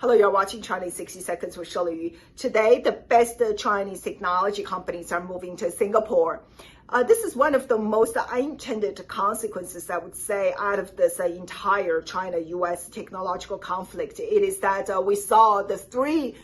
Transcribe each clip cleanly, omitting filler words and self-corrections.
Hello, you're watching Chinese 60 Seconds with Shirley Yu. Today, the best Chinese technology companies are moving to Singapore. This is one of the most unintended consequences, I would say, out of this entire China-US technological conflict. It is that we saw the three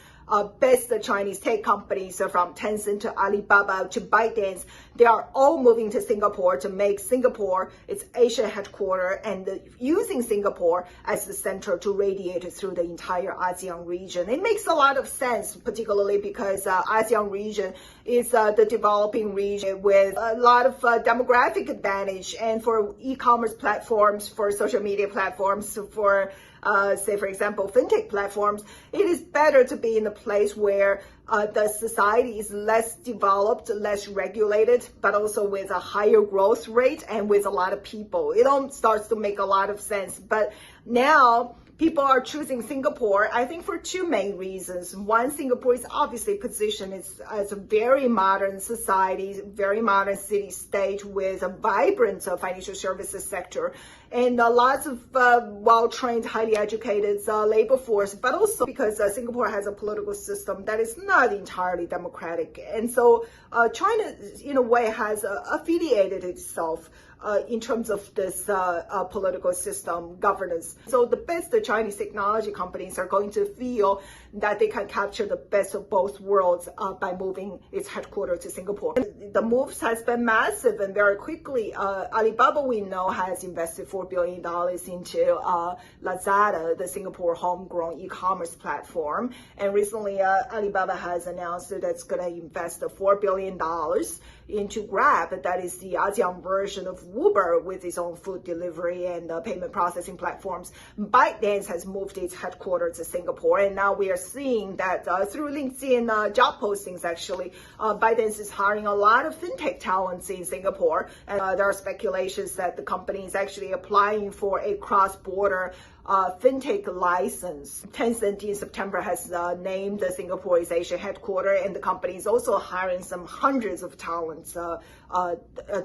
best Chinese tech companies from Tencent to Alibaba to ByteDance. They are all moving to Singapore to make Singapore its Asia headquarters and using Singapore as the center to radiate through the entire ASEAN region. It makes a lot of sense, particularly because ASEAN region is the developing region with a lot of demographic advantage, and for e-commerce platforms, for social media platforms, for say, for example, fintech platforms, it is better to be in a place where the society is less developed, less regulated, but also with a higher growth rate and with a lot of people. It all starts to make a lot of sense. But now people are choosing Singapore, I think, for two main reasons. One, Singapore is obviously positioned as a very modern society, very modern city-state with a vibrant financial services sector and lots of well-trained, highly educated labor force, but also because Singapore has a political system that is not entirely democratic. And so China, in a way, has affiliated itself in terms of this political system governance. So the best Chinese technology companies are going to feel that they can capture the best of both worlds by moving its headquarters to Singapore. The moves has been massive and very quickly. Alibaba, we know, has invested $4 billion into Lazada, the Singapore homegrown e-commerce platform. And recently, Alibaba has announced that it's going to invest $4 billion into Grab, that is the ASEAN version of Uber with its own food delivery and payment processing platforms. ByteDance has moved its headquarters to Singapore, and now we are seeing that through LinkedIn job postings, actually, ByteDance is hiring a lot of fintech talents in Singapore, and there are speculations that the company is actually applying for a cross-border fintech license. Tencent in September has named Singapore its Asia headquarters, and the company is also hiring some hundreds of talents that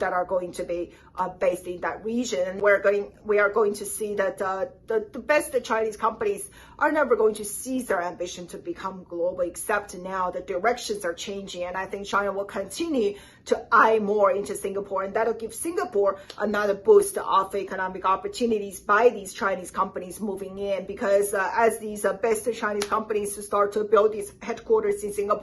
are going to be based in that region. We are going to see that the best Chinese companies are never going to cease their ambition to become global, except now the directions are changing, and I think China will continue to eye more into Singapore, and that'll give Singapore another boost of economic opportunities by these Chinese companies moving in, because as these best Chinese companies start to build these headquarters in Singapore,